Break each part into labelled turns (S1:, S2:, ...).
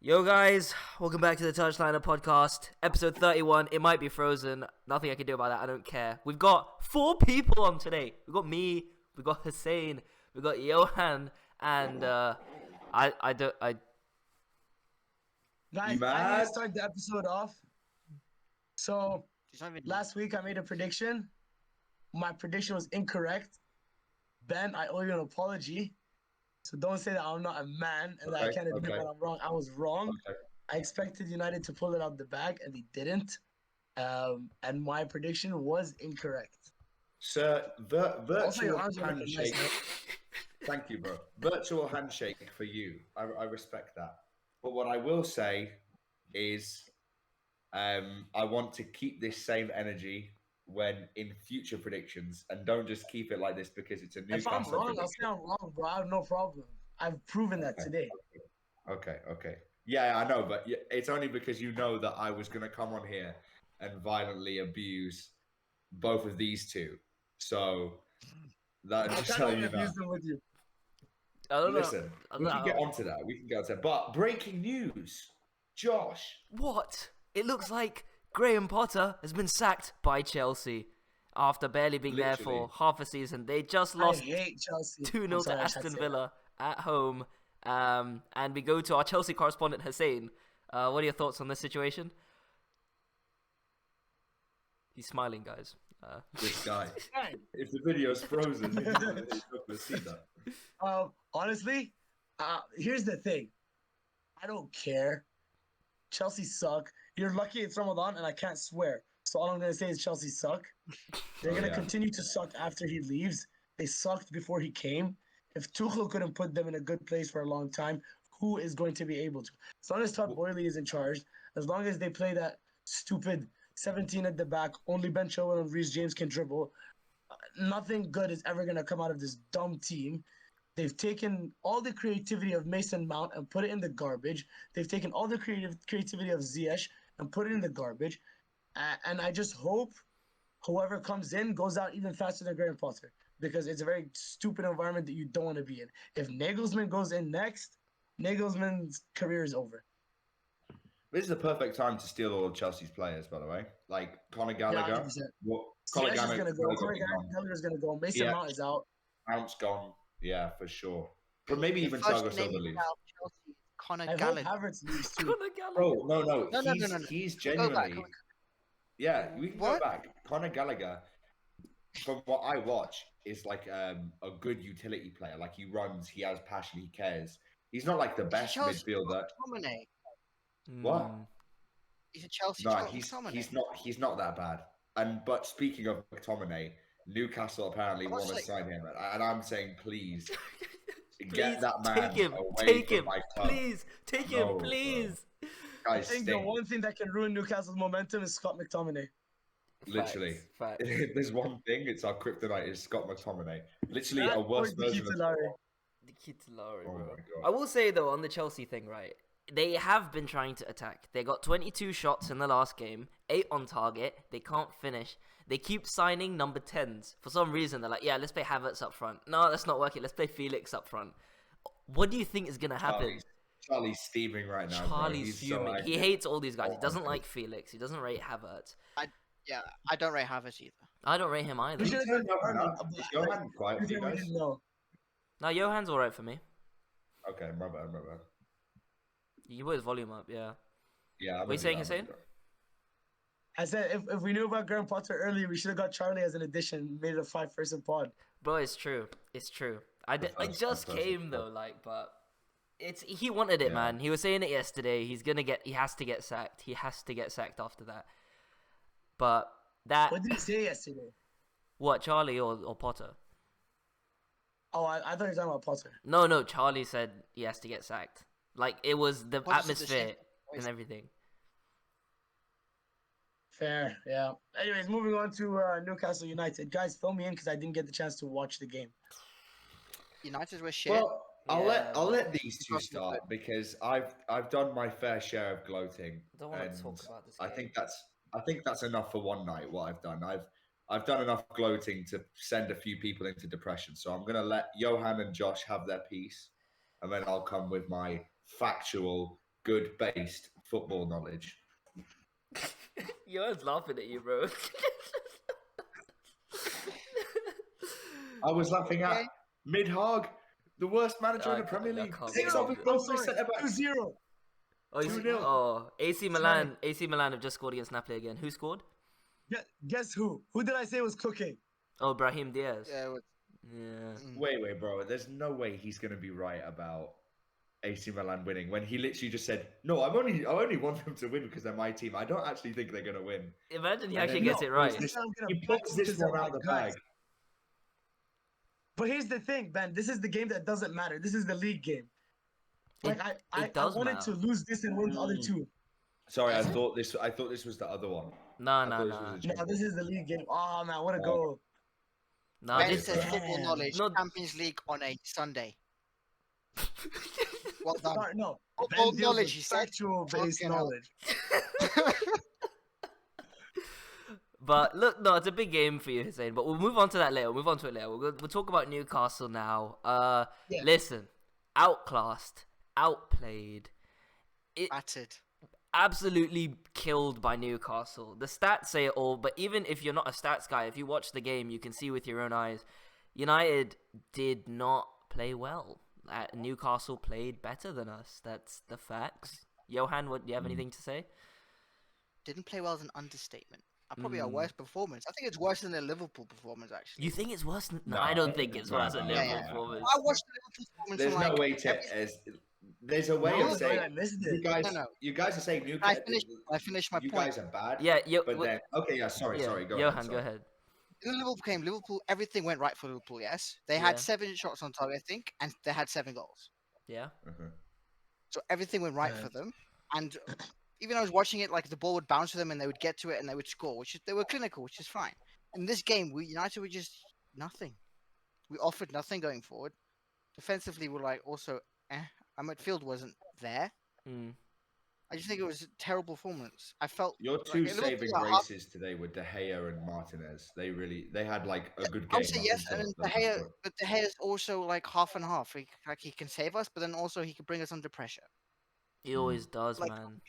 S1: Yo guys, welcome back to the Touchliner podcast, episode 31. It might be frozen, nothing I can do about that, I don't care. We've got 4 people on today. We've got me, we've got Hussein, we've got Johan, and
S2: Guys,
S3: I'm gonna start the episode off. So last week I made a prediction. My prediction was incorrect. Ben, I owe you an apology. So don't say that I'm not a man and that I can't admit when I'm wrong. I was wrong.
S2: Okay.
S3: I expected United to pull it out the bag and they didn't. And my prediction was incorrect.
S2: Sir,
S3: Also, your
S2: virtual
S3: arms are looking nice,
S2: handshake.
S3: man.
S2: Thank you, bro. Virtual handshake for you. I respect that. But what I will say is I want to keep this same energy when in future predictions, and don't just keep it like this because it's a
S3: If I'm
S2: Newcastle
S3: wrong, I'll
S2: prediction.
S3: say I'm wrong, bro. I have no problem. I've proven that today.
S2: Okay. Yeah, I know, but it's only because you know that I was going to come on here and violently abuse both of these two. So that
S3: I
S2: just
S3: can't
S2: telling you
S3: abuse
S2: that.
S3: them with you.
S1: I don't know.
S2: Listen, we can get onto that. But breaking news, Josh.
S1: What? It looks like Graham Potter has been sacked by Chelsea after barely being there
S2: Literally.
S1: for half a season. They just
S3: I
S1: lost
S3: hate Chelsea.
S1: 2-0
S3: I'm
S1: to
S3: sorry, I had to
S1: Aston
S3: say
S1: Villa at home. And we go to our Chelsea correspondent, Hussein. What are your thoughts on this situation? He's smiling, guys.
S2: This guy.
S3: that.
S2: If the video's frozen, he's not going to see that.
S3: Honestly, here's the thing. I don't care. Chelsea suck. You're lucky it's Ramadan and I can't swear. So all I'm going to say is Chelsea suck. They're going to continue to suck after he leaves. They sucked before he came. If Tuchel couldn't put them in a good place for a long time, who is going to be able to? As long as Todd Boehly is in charge, as long as they play that stupid 17 at the back, only Ben Chilwell and Reece James can dribble, nothing good is ever going to come out of this dumb team. They've taken all the creativity of Mason Mount and put it in the garbage. They've taken all the creativity of Ziyech and put it in the garbage. And I just hope whoever comes in goes out even faster than Graham Potter, because it's a very stupid environment that you don't want to be in. If Nagelsmann goes in next, Nagelsmann's career is over.
S2: This is the perfect time to steal all of Chelsea's players, by the way. Like Conor Gallagher. Conor
S3: Ziyech is going to go. Conor
S2: Gallagher.
S3: Gallagher's going to go. Mason Mount is out.
S2: Mount's gone. Yeah, for sure. But maybe
S4: The
S2: even
S4: first
S2: Thiago
S4: name
S2: Silva leaves.
S4: about Chelsea is Conor
S3: I hope
S4: Gallagher.
S3: Havertz leaves too.
S1: Conor Gallagher.
S2: Bro, no.
S4: No.
S2: He's
S4: Go back.
S2: genuinely. Yeah, we can
S4: What?
S2: go back. Conor Gallagher, from what I watch, is like a good utility player. Like he runs, he has passion, he cares. He's not like the best
S4: Chelsea
S2: midfielder.
S4: McTominay.
S2: What?
S4: He's a Chelsea.
S2: No,
S4: Chelsea
S2: he's not that bad. But speaking of McTominay, Newcastle apparently want to sign him, and I'm saying please get that man
S1: Take him,
S2: my club.
S1: please, take him,
S2: No,
S1: please.
S3: I
S2: Guys,
S3: think the one thing that can ruin Newcastle's momentum is Scott McTominay.
S2: literally.
S1: Facts.
S2: If there's one thing, it's our kryptonite is Scott McTominay. Literally
S3: That
S2: a worse
S3: or
S2: version of
S3: Larry.
S1: The kid to Lowry,
S2: Oh
S1: bro.
S2: my God.
S1: I will say though, on the Chelsea thing, right? They have been trying to attack. They got 22 shots in the last game, 8 on target. They can't finish. They keep signing number 10s. For some reason, they're like, yeah, let's play Havertz up front. No, that's not working. Let's play Felix up front. What do you think is going to happen?
S2: Charlie's steaming right now.
S1: Charlie's fuming. He hates all these guys. He doesn't
S2: my
S1: like Felix. He doesn't rate Havertz.
S4: I don't rate Havertz either.
S1: I don't rate him either.
S3: We should have done Arnold.
S2: Is Johan quiet for you
S3: We
S2: guys?
S3: didn't know.
S1: No, Johan's alright for me.
S2: Okay, my bad.
S1: You can put his volume up, yeah.
S2: Yeah.
S1: What are you saying, Hussein?
S3: I said if we knew about Graham Potter earlier, we should have got Charlie as an addition, made it a 5-person pod.
S1: Bro, it's true. It's true. I
S2: First
S1: just
S2: person.
S1: came though, but he wanted it,
S2: Yeah.
S1: man. He was saying it yesterday. He has to get sacked. He has to get sacked after that. But that
S3: What did he say yesterday?
S1: what, Charlie or Potter?
S3: Oh, I thought you were talking about Potter.
S1: No, Charlie said he has to get sacked. Like it was the
S4: What is the
S1: atmosphere
S4: shit?
S1: and everything.
S3: Fair, yeah. Anyways, moving on to Newcastle United. Guys, fill me in because I didn't get the chance to watch the game.
S4: United were shit.
S2: Well, I'll
S1: Yeah.
S2: let these two
S4: Newcastle
S2: start because I've done my fair share of gloating.
S1: I don't want
S2: and
S1: to talk about this.
S2: I
S1: game.
S2: think that's enough for one night. What I've done, I've done enough gloating to send a few people into depression. So I'm gonna let Johan and Josh have their piece, and then I'll come with my factual good based football knowledge.
S1: You're laughing at you, bro.
S2: I was laughing at
S4: Okay.
S2: Mid-Hog, the worst manager in the
S1: I
S2: Premier
S1: can't- I
S2: League.
S1: can't
S2: Takes
S1: believe
S2: off with
S1: it.
S2: both his centre backs.
S3: 2-0.
S1: Oh,
S2: 2-0.
S1: AC Milan. AC Milan have just scored against Napoli again. Who scored?
S3: Guess who? Who did I say was cooking?
S1: Oh, Brahim Diaz.
S4: Yeah, it was-
S1: Yeah.
S2: Wait, bro. There's no way he's going to be right about AC Milan winning when he literally just said, "No, I only want them to win because they're my team. I don't actually think they're going to win."
S1: Imagine he
S2: And
S1: actually
S2: then
S1: gets
S2: he
S1: it right.
S2: pulls this-
S3: I'm gonna
S2: He pulls this
S3: back
S2: one out of the
S3: guys.
S2: bag.
S3: But here's the thing, Ben. This is the game that doesn't matter. This is the league game. Like I
S1: does
S3: wanted
S1: matter.
S3: to lose this and win the other two.
S2: Sorry, I thought this was the other one.
S1: No,
S2: I
S1: no,
S2: thought this
S1: no.
S2: was the
S3: No, this is the league game. Oh man, what a
S2: Oh.
S3: goal!
S1: No,
S4: Ben
S1: this
S4: says football
S3: Damn.
S4: knowledge,
S1: No.
S4: Champions League on a Sunday. Well done.
S3: Sorry, no.
S4: Football
S3: Ben deals
S4: knowledge,
S3: with
S4: he said.
S3: factual based
S4: Fucking hell.
S3: knowledge.
S1: But look, no, it's a big game for you, Hussein. But we'll move on to that later. We'll talk about Newcastle now.
S3: Yeah.
S1: Listen, outclassed, outplayed,
S4: Battered.
S1: absolutely killed by Newcastle. The stats say it all. But even if you're not a stats guy, if you watch the game, you can see with your own eyes, United did not play well. Newcastle played better than us. That's the facts. Johan, do you have anything to say?
S4: Didn't play well as an understatement. Probably our worst performance. I think it's worse than the Liverpool performance, actually.
S1: You think it's worse? No,
S2: No,
S1: I don't think it's worse than
S2: no,
S1: Liverpool
S4: yeah.
S1: performance.
S4: I watched the Liverpool performance.
S2: There's
S4: and,
S2: no
S4: like,
S2: way to. There's a way
S3: No,
S2: of saying
S3: I missed
S2: you
S3: it.
S2: guys.
S4: No.
S2: You guys are saying
S4: I
S2: Newcastle.
S4: finished my
S2: You
S4: point.
S2: guys are bad.
S1: Yeah,
S2: But then, okay, yeah. Sorry. Go
S1: Johan,
S2: ahead.
S1: go ahead.
S4: In the Liverpool game, Liverpool, everything went right for Liverpool, yes. They
S1: Yeah.
S4: had 7 shots on target, I think, and they had 7 goals.
S1: Yeah.
S2: Uh-huh.
S4: So everything went right
S3: Yeah.
S4: for them. And even I was watching it, like the ball would bounce to them and they would get to it and they would score, they were clinical, which is fine. In this game, United were just nothing. We offered nothing going forward. Defensively, we're like also, our midfield wasn't there.
S1: Mm.
S4: I just think it was a terrible performance. I felt
S2: Your
S4: like,
S2: two
S4: Liverpool
S2: saving
S4: are half-
S2: graces today were De Gea and Martinez. They had like a good game.
S4: I would say
S2: up
S4: yes,
S2: until
S4: and
S2: the
S4: De Gea,
S2: first one.
S4: but De Gea is also like half and half. He can save us, but then also he can bring us under pressure.
S1: He always does,
S4: Like,
S1: man.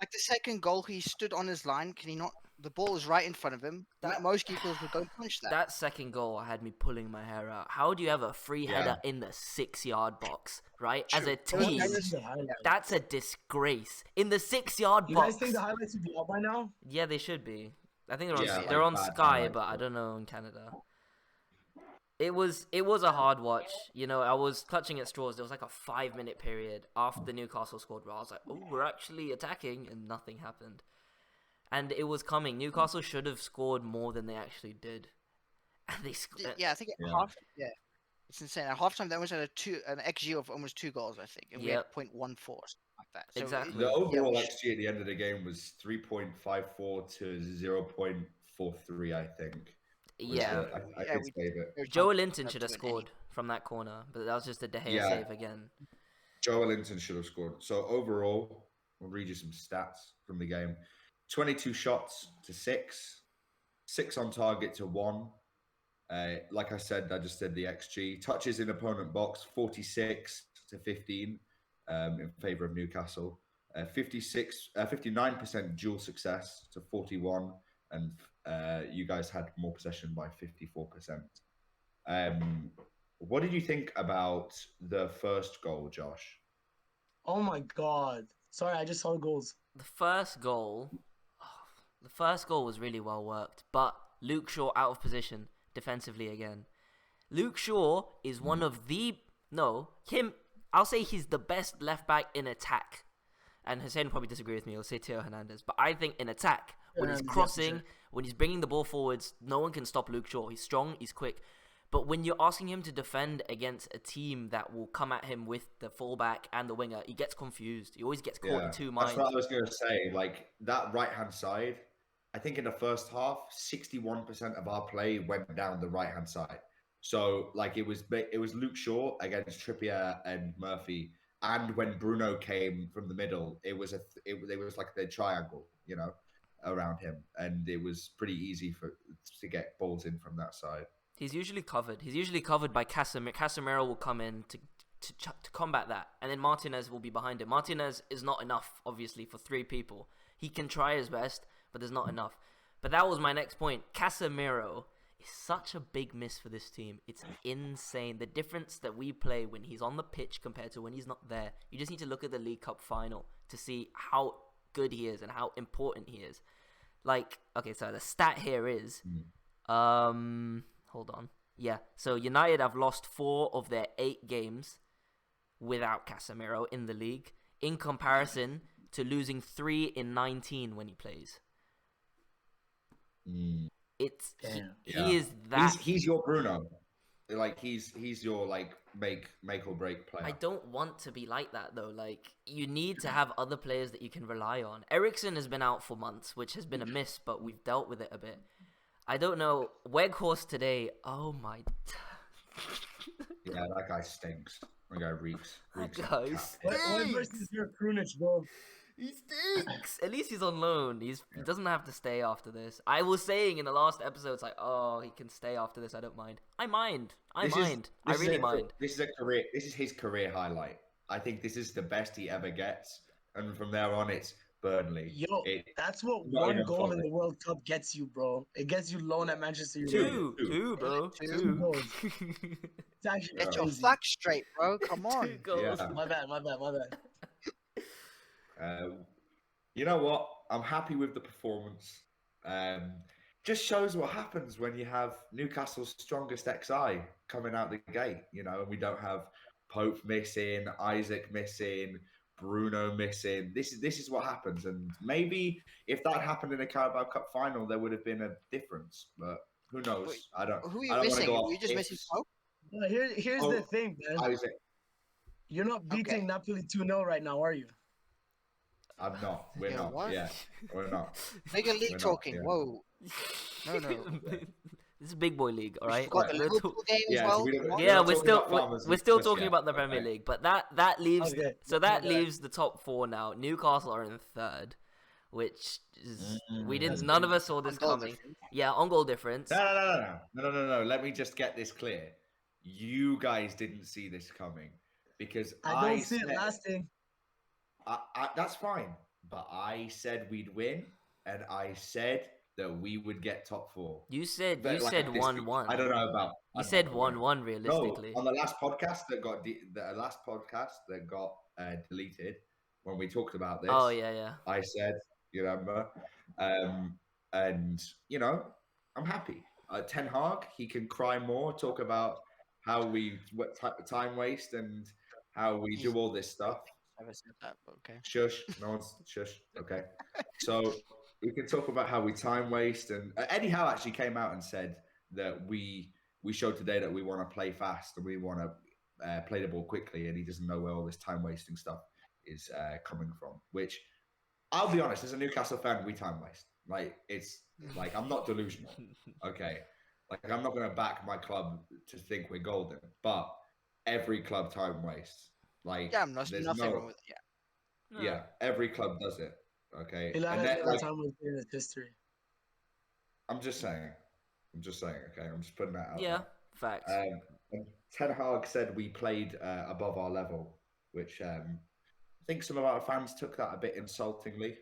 S4: Like the second goal, he stood on his line. Can he not? The ball is right in front of him. Most keepers would go punch that.
S1: That second goal had me pulling my hair out. How do you have a free
S2: Yeah.
S1: header in the 6-yard box, right? As
S4: True.
S1: a
S4: It was-
S1: team,
S4: it was-
S3: The highlight.
S1: that's a disgrace. In the 6-yard
S3: You
S1: box.
S3: guys think the highlights would be out by now?
S1: Yeah, they should be. I think they're on,
S2: Yeah,
S1: they're
S2: like
S1: on
S2: bad
S1: Sky,
S2: highlights,
S1: but I
S2: yeah.
S1: don't know in Canada. It was a hard watch. You know, I was clutching at straws. There was like a 5-minute period after Newcastle scored where I was like, oh, we're actually attacking, and nothing happened. And it was coming. Newcastle should have scored more than they actually did. And they
S4: Yeah, I think at
S2: Yeah.
S4: half. Yeah, it's insane. At halftime, they almost had an XG of almost 2 goals, I think, and we had
S1: Yep.
S4: 0.14 or something like that. So
S1: Exactly.
S2: The overall
S4: we
S2: XG at the end of the game was 3.54 to 0.43, I think. was
S1: Yeah.
S2: the- I
S4: Yeah,
S2: did
S4: we-
S2: save it.
S4: there's
S1: Joe
S4: no-
S1: Linton
S4: no
S1: should have
S4: to win any.
S1: scored from that corner, but that was just a De Gea
S2: Yeah.
S1: save again.
S2: Joe Linton should have scored. So overall, I'll read you some stats from the game. 22 shots to 6. 6 on target to 1. Like I said, I just said the XG. Touches in opponent box, 46 to 15 in favour of Newcastle. 59% dual success to 41. And you guys had more possession by 54%. What did you think about the first goal, Josh?
S3: Oh my god. Sorry, I just saw the goals.
S1: The first goal was really well worked, but Luke Shaw out of position defensively again. Luke Shaw is one of I'll say he's the best left back in attack. And Hussein will probably disagree with me, he'll say Theo Hernandez. But I think in attack, when he's
S3: Yeah, for
S1: crossing,
S3: sure.
S1: when he's bringing the ball forwards, no one can stop Luke Shaw. He's strong, he's quick. But when you're asking him to defend against a team that will come at him with the fullback and the winger, he gets confused. He always gets caught in two minds.
S2: That's what I was going to say. Like that right-hand side, I think in the first half, 61% of our play went down the right-hand side. So like it was Luke Shaw against Trippier and Murphy, and when Bruno came from the middle, it was like the triangle, you know, around him, and it was pretty easy to get balls in from that side.
S1: He's usually covered. He's usually covered by Casemiro. Casemiro will come in to to combat that, and then Martinez will be behind him. Martinez is not enough, obviously, for 3 people. He can try his best, but there's not enough. But that was my next point. Casemiro is such a big miss for this team. It's insane. The difference that we play when he's on the pitch compared to when he's not there. You just need to look at the League Cup final to see how good he is and how important he is. Like, okay, so the stat here is, hold on. Yeah, so United have lost 4 of their 8 games without Casemiro in the league, in comparison to losing 3 in 19 when he plays. It's he is that.
S2: He's your Bruno. Like he's your like make or break player.
S1: I don't want to be like that though. Like you need to have other players that you can rely on. Eriksen has been out for months, which has been a miss, but we've dealt with it a bit. I don't know. Weghorst today. Oh my.
S2: Yeah, that guy stinks. That guy reeks.
S1: That
S2: of
S1: guy
S2: cat.
S3: Weghorst
S1: stinks.
S3: is your Krunic, bro.
S1: He stinks. At least he's on loan. He doesn't have to stay after this. I was saying in the last episode, it's like, oh, he can stay after this. I don't mind. I mind. I really mind.
S2: This is a career. This is his career highlight. I think this is the best he ever gets, and from there on, it's Burnley.
S3: Yo, that's what
S2: not
S3: one
S2: even
S3: goal in
S2: funny.
S3: the World Cup gets you, bro. It gets you loan at Manchester United.
S1: Two, bro.
S3: Two goals. It's actually
S4: Get your
S3: crazy.
S4: facts straight, bro. Come on.
S1: 2 goals.
S2: Yeah.
S3: My bad.
S2: You know what? I'm happy with the performance. Just shows what happens when you have Newcastle's strongest XI coming out the gate. You know, and we don't have Pope missing, Isaac missing, Bruno missing. This is what happens. And maybe if that happened in a Carabao Cup final, there would have been a difference. But who knows?
S4: Wait,
S2: I don't.
S4: Who are
S2: I
S4: you
S2: don't wanna
S4: missing?
S2: go
S4: Were
S2: off
S4: you just missing
S2: ifs.
S4: Pope?
S3: No, here's
S2: Oh,
S3: the thing, man.
S2: Isaac,
S3: You're not beating
S4: Okay.
S3: Napoli 2-0 right now, are you?
S2: I'm not. We're
S4: Yeah,
S2: not.
S4: what?
S2: Yeah, we're not.
S4: Bigger
S2: We're
S4: league
S2: not,
S4: talking.
S2: yeah.
S4: Whoa. No.
S1: This is big boy league, all
S4: We
S1: right?
S4: forgot the
S1: We're
S4: Liverpool game as
S2: Yeah, so
S4: well.
S2: we don't-
S4: Come on.
S1: Yeah,
S2: not
S1: we're
S2: talking
S1: still
S2: about farmers
S1: we're still
S2: just
S1: talking
S2: yet,
S1: about the Premier
S2: okay?
S1: League, but that leaves
S3: Okay.
S1: that
S3: Okay.
S1: leaves the top 4 now. Newcastle are in 3rd, which is we didn't.
S3: That's
S1: None of
S3: big.
S1: us saw this
S4: On goal
S1: coming.
S4: difference.
S1: Yeah, on goal difference.
S2: No. Let me just get this clear. You guys didn't see this coming because
S3: I don't see it
S2: said-
S3: lasting.
S2: that's fine, but I said we'd win, and I said that we would get top 4.
S1: You said
S2: But, like, this
S1: 1-1.
S2: week, I don't know about.
S1: You
S2: I
S1: said
S2: don't know.
S1: 1-1 realistically.
S2: No, on the last podcast that got deleted when we talked about this.
S1: Oh yeah.
S2: I said, you remember, and you know, I'm happy. Ten Hag, he can cry more, talk about how what type of time waste and how we do all this stuff.
S4: Never said that, but okay.
S2: Shush, no one's shush. Okay, so we can talk about how we time waste, and Eddie Howe actually came out and said that we showed today that we want to play fast and we want to play the ball quickly, and he doesn't know where all this time wasting stuff is coming from. Which I'll be honest, as a Newcastle fan, we time waste. Like it's like I'm not delusional. Okay, like I'm not going to back my club to think we're golden, but every club time wastes. Like
S4: Yeah, nothing wrong with it. Yeah.
S2: yeah, every club does it. Okay,
S3: Milan
S2: and
S3: has
S2: then,
S3: never
S2: like,
S3: time was in its history.
S2: I'm just saying. Okay, I'm just putting that out.
S1: Yeah, facts.
S2: And Ten Hag said we played above our level, which I think some of our fans took that a bit insultingly.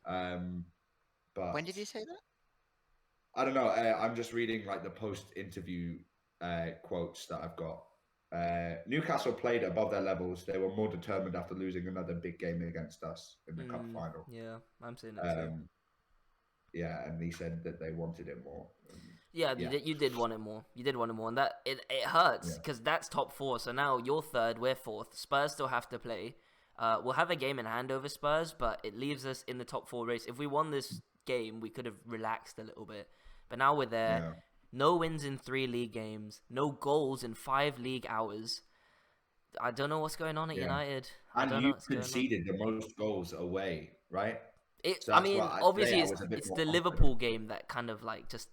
S2: But
S4: When did you say that?
S2: I don't know. I'm just reading like the post-interview quotes that I've got. Newcastle played above their levels. They were more determined after losing another big game against us in the cup final.
S1: Yeah, I'm saying that too.
S2: Yeah, and he said that they wanted it more.
S1: Yeah,
S2: yeah.
S1: You did want it more. You did want it more, and that it hurts
S2: Yeah.
S1: because that's top 4. So now you're 3rd, we're 4th. Spurs still have to play. We'll have a game in hand over Spurs, but it leaves us in the top 4 race. If we won this game, we could have relaxed a little bit. But now we're there.
S2: Yeah.
S1: No wins in 3 league games. No goals in 5 league hours. I don't know what's going on at
S2: Yeah.
S1: United. I
S2: And
S1: don't know
S2: you
S1: what's going on.
S2: conceded the most goals away, right?
S1: It,
S2: So
S1: I
S2: that's
S1: mean,
S2: why
S1: obviously,
S2: today I was a bit
S1: it's
S2: more
S1: the
S2: confident.
S1: Liverpool game that kind of like just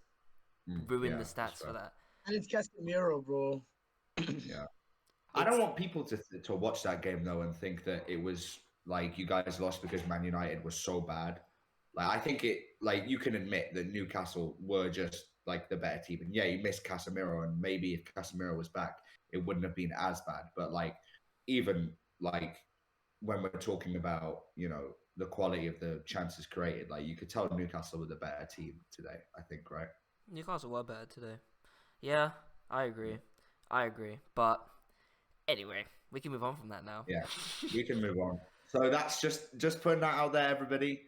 S1: ruined
S2: Yeah,
S1: the stats for
S2: fair.
S1: that.
S3: And it's Casemiro, bro.
S2: Yeah. I don't want people to watch that game though and think that it was like you guys lost because Man United was so bad. Like I think you can admit that Newcastle were just like the better team. And yeah, you missed Casemiro, and maybe if Casemiro was back, it wouldn't have been as bad. But like even like when we're talking about, the quality of the chances created, like you could tell Newcastle were the better team today, I think, right?
S1: Newcastle were better today. Yeah, I agree. But anyway, we can move on from that now.
S2: Yeah, we can move on. So that's just putting that out there, everybody.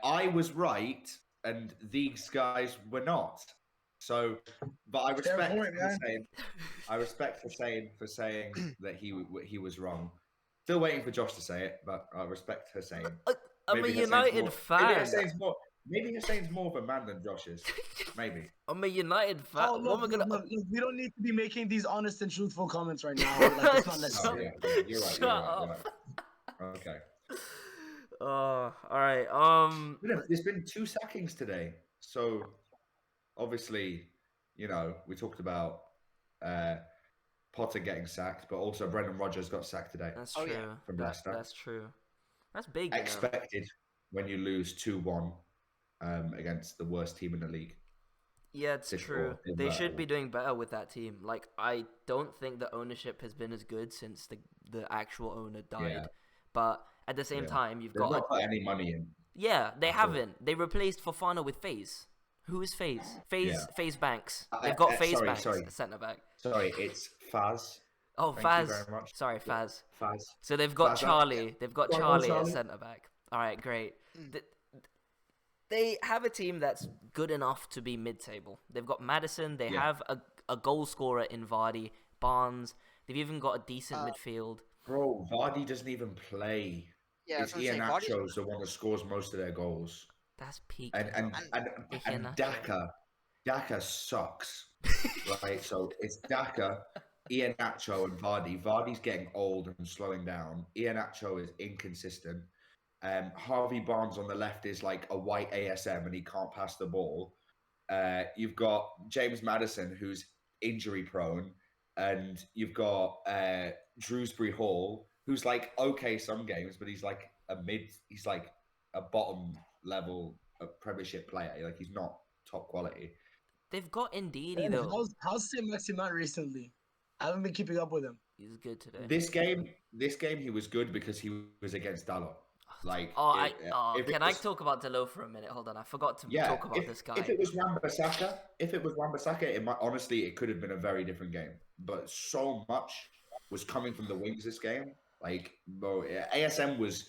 S2: I was right, and these guys were not. So, but I
S3: Fair
S2: respect
S3: point, man.
S2: for saying that he was wrong. Still waiting for Josh to say it, but I respect her saying.
S1: I'm a
S2: Hussein's
S1: United
S2: more,
S1: fan.
S2: Maybe Hussein's more of a man than Josh is. Maybe.
S1: I'm a United fan.
S3: Oh, look,
S1: what am I gonna?
S3: look, we don't need to be making these honest and truthful comments right now. Like, it's not
S2: Oh,
S3: necessary.
S2: yeah, you're right. You're right. Okay.
S1: Oh, all right.
S2: There's been 2 sackings today. So obviously, we talked about Potter getting sacked, but also Brendan Rodgers got sacked today.
S1: That's
S4: Oh,
S1: true.
S4: yeah.
S2: From Leicester.
S1: That's true. That's big.
S2: Expected when you lose 2-1 against the worst team in the league.
S1: Yeah, it's
S2: This
S1: true.
S2: or
S1: They should be
S2: invertible.
S1: doing better with that team. Like, I don't think the ownership has been as good since the actual owner died.
S2: Yeah.
S1: But at the same
S2: Yeah.
S1: time, you've
S2: They've
S1: got
S2: not put any money in.
S1: yeah, they
S2: at all.
S1: haven't. They replaced Fofana with FaZe. Who is FaZe? FaZe Banks. They've got FaZe
S2: sorry,
S1: Banks,
S2: sorry.
S1: centre back.
S2: Sorry, it's Faz.
S1: Oh,
S2: Thank you
S1: Faz.
S2: very much.
S1: Sorry, Faz.
S2: Faz.
S1: So they've got
S2: Faz,
S1: Charlie. They've got
S3: Go on,
S1: Charlie at
S3: Charlie.
S1: centre back. All right, great.
S4: Mm.
S1: They have a team that's good enough to be mid-table. They've got Madison. They
S2: Yeah.
S1: have a goal scorer in Vardy, Barnes. They've even got a decent midfield.
S2: Bro, Vardy doesn't even play.
S4: Yeah,
S2: It's
S4: that's what I'm
S2: Ian
S4: saying. Vardy's-
S2: Nacho's the one that scores most of their goals.
S1: That's peak.
S2: And
S1: Iheanacho.
S2: Daka sucks. Right? So it's Daka, Ian Nacho, and Vardy. Vardy's getting old and slowing down. Ian Nacho is inconsistent. Harvey Barnes on the left is like a white ASM and he can't pass the ball. You've got James Maddison, who's injury prone, and you've got Shrewsbury Hall, who's like okay some games, but he's like he's like a bottom level Premiership player. Like he's not top quality.
S1: They've got Ndidi though.
S3: How's St. Maximin recently? I haven't been keeping up with him.
S1: He's good today.
S2: This game he was good because he was against Dalot. Like,
S1: can I talk about Delo for a minute? Hold on, I forgot to talk about this guy.
S2: If it was Wan-Bissaka, it might honestly it could have been a very different game. But so much was coming from the wings this game. Like, bro, ASM was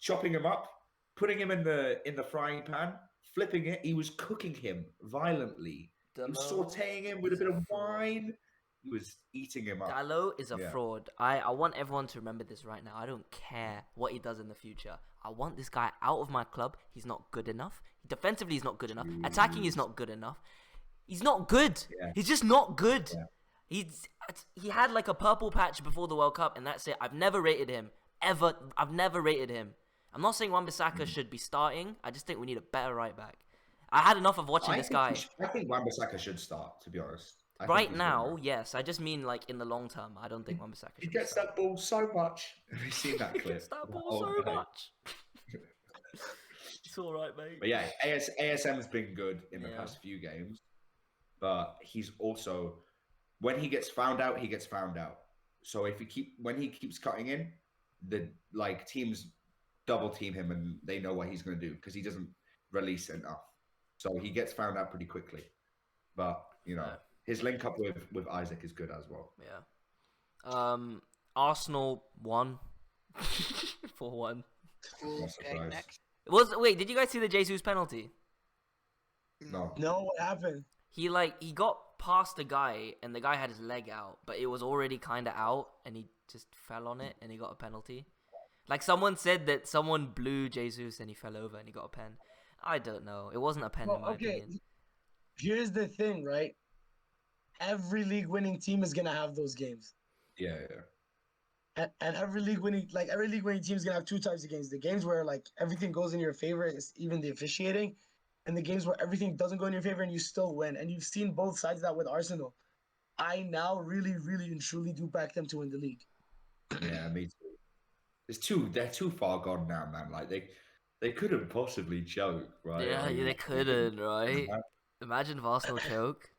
S2: chopping him up, putting him in the frying pan, flipping it. He was cooking him violently. He was sautéing him with a bit of wine. He was eating him up.
S1: Dalot is a
S2: Yeah.
S1: fraud. I want everyone to remember this right now. I don't care what he does in the future. I want this guy out of my club. He's not good enough. Defensively, he's not good enough. Attacking, he's not good enough. He's not good.
S2: Yeah.
S1: He's just not good.
S2: Yeah.
S1: He had like a purple patch before the World Cup, and that's it. I've never rated him. Ever. I've never rated him. I'm not saying Wan-Bissaka should be starting. I just think we need a better right back. I had enough of watching this guy.
S2: I think Wan-Bissaka should start, to be honest. I think
S1: Right
S2: he's
S1: now,
S2: good.
S1: yes. I just mean like in the long term. I don't think Wan-Bissaka
S2: He
S1: should
S2: gets
S1: start.
S2: that ball so much. Have you seen that
S1: He
S2: clip?
S1: gets that ball
S2: Oh,
S1: so
S2: mate.
S1: much. It's all right, mate.
S2: But yeah, ASM's been good in the
S1: Yeah.
S2: past few games, but he's also when he gets found out, he gets found out. So when he keeps cutting in, the teams double team him and they know what he's going to do because he doesn't release enough. So he gets found out pretty quickly. But his link up with Isaac is good as well.
S1: Yeah. Arsenal won 4-1.
S2: No
S4: Okay,
S2: surprise.
S4: next.
S1: Wait, did you guys see the Jesus penalty?
S2: No.
S3: No, what happened?
S1: He got past a guy and the guy had his leg out, but it was already kind of out and he just fell on it and he got a penalty. Like someone said that someone blew Jesus and he fell over and he got a pen. I don't know. It wasn't a pen in my opinion.
S3: Here's the thing, right? Every league-winning team is gonna have those games,
S2: Yeah.
S3: and every league-winning team is gonna have two types of games: the games where like everything goes in your favor, it's even the officiating, and the games where everything doesn't go in your favor and you still win. And you've seen both sides of that with Arsenal. I now really, really, and truly do back them to win the league.
S2: Yeah, me too. They're too far gone now, man. Like they couldn't possibly choke, right?
S1: Yeah,
S2: I mean,
S1: they couldn't, right? Imagine if Arsenal choke.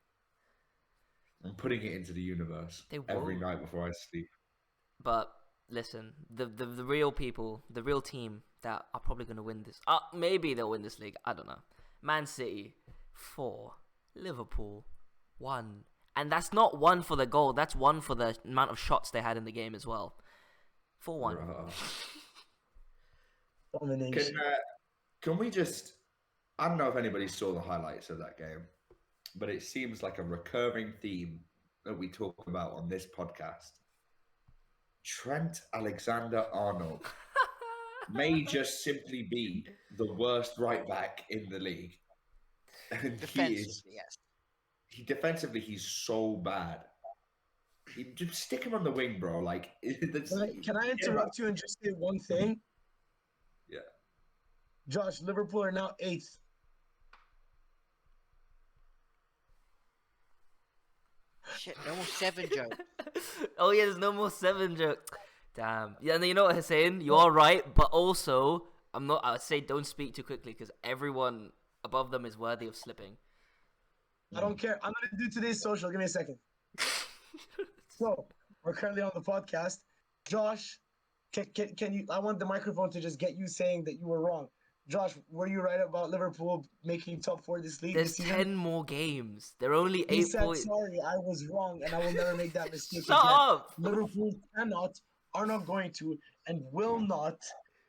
S2: I'm putting it into the universe
S1: They
S2: every
S1: won't.
S2: night before I sleep.
S1: But listen, the real people, the real team that are probably going to win this. Maybe they'll win this league. I don't know. Man City 4, Liverpool 1, and that's not 1 for the goal. That's 1 for the amount of shots they had in the game as well. 4-1.
S3: Domination.
S2: Can we just? I don't know if anybody saw the highlights of that game, but it seems like a recurring theme that we talk about on this podcast. Trent Alexander-Arnold may just simply be the worst right back in the league. And
S4: Defensively, yes.
S2: Defensively, he's so bad. Just stick him on the wing, bro. Like,
S3: Can I interrupt you and just say one thing?
S2: Yeah.
S3: Josh, Liverpool are now 8th.
S4: Shit, no more 7 joke.
S1: Oh yeah, there's no more 7 joke. Damn. Yeah, and you know what, Hussein? You are right, but also I would say don't speak too quickly because everyone above them is worthy of slipping.
S3: I don't care. I'm gonna do today's social. Give me a second. So we're currently on the podcast. Josh, can you? I want the microphone to just get you saying that you were wrong. Josh, were you right about Liverpool making top 4 this league?
S1: There's
S3: this season?
S1: 10 more games. They're only
S3: He
S1: 8
S3: said,
S1: points.
S3: sorry, I was wrong, and I will never make that mistake
S1: Shut
S3: again.
S1: up!
S3: Liverpool are not going to, and will not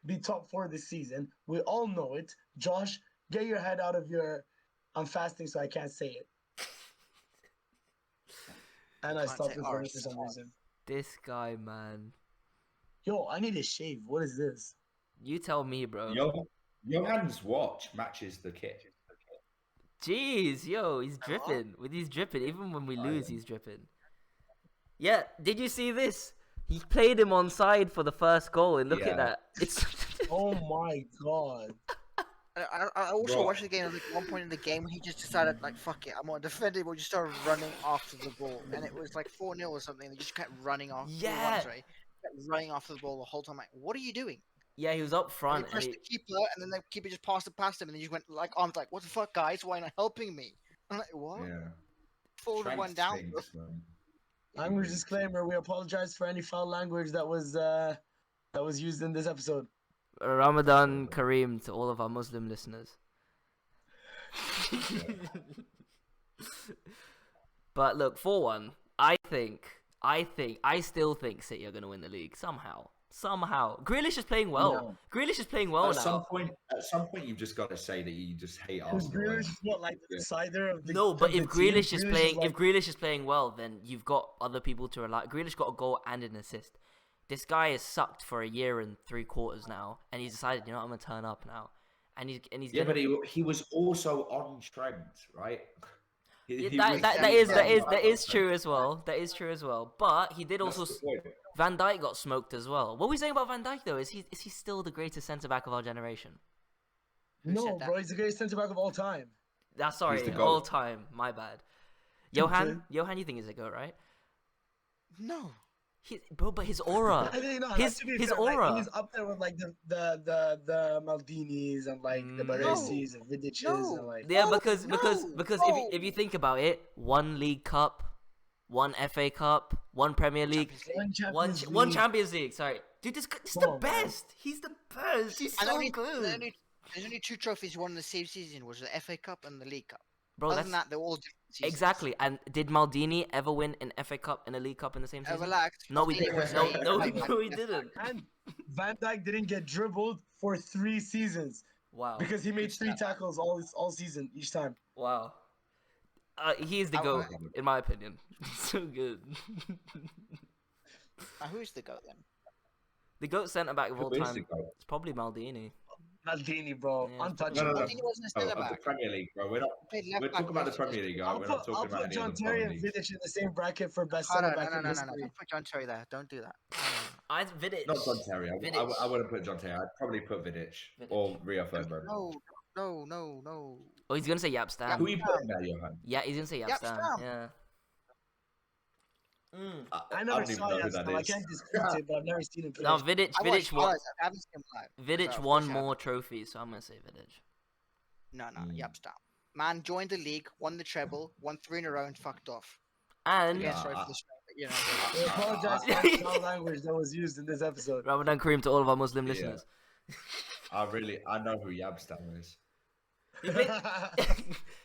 S3: be top 4 this season. We all know it. Josh, get your head out of your... I'm fasting, so I can't say it. And I
S4: Can't
S3: stopped
S4: say
S3: recording
S4: ours.
S3: for some reason.
S1: This guy, man.
S3: Yo, I need a shave. What is this?
S1: You tell me, bro.
S2: Johan's watch matches the kit.
S1: Jeez, yo, he's dripping. He's dripping. Even when we lose, he's dripping. Yeah, did you see this? He played him on side for the first goal, and look at
S2: Yeah.
S1: that. It's
S3: Oh my god.
S4: I also
S2: Bro.
S4: watched the game. Like one point in the game, he just decided, like, fuck it, I'm gonna defend it. We'll just start running after the ball, and it was like 4-0 or something. They just kept running off. 4-1,
S1: Yeah.
S4: sorry. Kept running after the ball the whole time. Like, what are you doing?
S1: yeah, he was up
S4: And
S1: front,
S4: he pressed the keeper, and then the keeper just passed it past him, and then he just went like, arms like, what the fuck, guys? Why not helping me? I'm like, what?
S2: Yeah.
S4: 4-1
S2: Trent
S4: down. Bro.
S2: stinks, man.
S3: Language disclaimer: we apologize for any foul language that was used in this episode.
S1: Ramadan Kareem to all of our Muslim listeners. But look, 4-1. I still think City are going to win the league somehow. Grealish is playing well.
S3: No.
S1: Grealish is playing well
S2: At
S1: now.
S2: some point, you've just got to say that you just hate
S3: Because
S2: Arsenal.
S3: Grealish is what, like the decider of the
S1: No, but
S3: of the
S1: if Grealish
S3: team?
S1: is
S3: Grealish
S1: playing,
S3: like-
S1: if Grealish is playing well, then you've got other people to rely. Grealish got a goal and an assist. This guy has sucked for a year and 3 quarters now, and he's decided, you know, I'm gonna turn up now, and he's
S2: Yeah,
S1: gonna,
S2: but he was also on Trent, right?
S1: Yeah, that is true as well. That is true as well. But he did also. Van Dijk got smoked as well. What were we saying about Van Dijk though? Is he still the greatest centre back of our generation?
S4: Who
S3: No,
S4: said that?
S3: bro, he's the greatest centre back of all time.
S1: That's sorry,
S2: He's the
S1: all
S2: GOAT.
S1: time. My bad.
S3: Okay.
S1: Johan, you think he's a goat, right?
S4: No.
S1: Bro, but his aura.
S3: I think no,
S1: His-
S3: to be
S1: his
S3: fair,
S1: aura.
S3: Like, he's up there with like the Maldinis and like the
S1: No.
S3: Baresis and Vidiches
S4: No.
S3: and like.
S1: Yeah,
S4: No,
S1: because
S4: no,
S1: if you think about it, 1 League Cup, 1 FA Cup, 1 Premier League,
S4: Champions League.
S1: one Champions League. Sorry, dude, this is
S3: Come
S1: the
S3: on, man.
S1: best. He's the best. He's
S4: And
S1: so
S4: only,
S1: good,
S4: there's only 2 trophies won in the same season, was the FA Cup and the League Cup.
S1: bro.
S4: Other
S1: That's
S4: than that, they're all different seasons.
S1: exactly. And did Maldini ever win an FA Cup and a League Cup in the same season?
S4: Relax.
S1: No, we
S4: Maldini
S1: didn't.
S4: was
S1: No,
S4: a-
S1: no,
S4: like,
S1: no, we didn't.
S3: And Van Dijk didn't get dribbled for 3 seasons
S1: Wow,
S3: because he made 3 tackles all season each time.
S1: wow. He's the
S4: I-
S1: goat, in my opinion. So good.
S4: Now, who's the GOAT then?
S1: The goat centre back of all
S2: Who is
S1: time.
S2: the GOAT?
S1: It's probably Maldini.
S3: Maldini, bro,
S1: Yeah, it's
S3: untouchable.
S2: No.
S4: Maldini wasn't a
S2: Oh,
S4: centre
S2: of the
S4: back.
S2: Premier League, bro. We're
S4: Played left
S2: we're
S4: back
S2: talking about the
S4: most of
S2: Premier
S4: his
S2: League,
S3: I'll
S2: guys. We're not
S3: put
S2: talking about any
S3: John
S2: of the
S3: Terry
S2: foreign
S3: and
S2: leagues.
S3: Vidic in the same bracket for best
S4: Hold
S3: centre
S4: on,
S3: back
S4: no,
S3: in
S4: no, no, no.
S3: history.
S4: Don't put John Terry there. Don't do that.
S1: I Vidic.
S2: Not John Terry.
S1: Vidic.
S2: I wouldn't put John Terry. I'd probably put Vidic or Rio Ferdinand.
S4: No.
S1: Oh, he's gonna say Yapstam.
S2: Who are you putting there, Johan?
S1: Yeah, he's gonna say
S4: Yep,
S1: Yapstam.
S4: Stam.
S1: Yeah.
S3: I never
S2: don't even
S3: saw
S2: know who
S3: Yaps,
S2: that
S3: I
S2: is.
S3: can't dispute it, but I've never seen him play.
S1: No, Vidic
S4: I watched
S1: won.
S4: highlights. I haven't seen him live.
S1: Vidic
S4: So, of
S1: won
S4: course,
S1: more trophies, so I'm gonna say Vidic.
S4: No,
S2: Mm.
S4: Yep, stop. Man joined the league, won the treble, won 3 in a row, and fucked off.
S1: And
S4: Again,
S2: Yeah,
S4: sorry
S2: I-
S4: for the swear, but you know.
S3: We apologize for the foul language that was used in this episode.
S1: Ramadan Kareem to all of our Muslim
S2: Yeah.
S1: listeners.
S2: I know who Yabstam is.
S1: He played...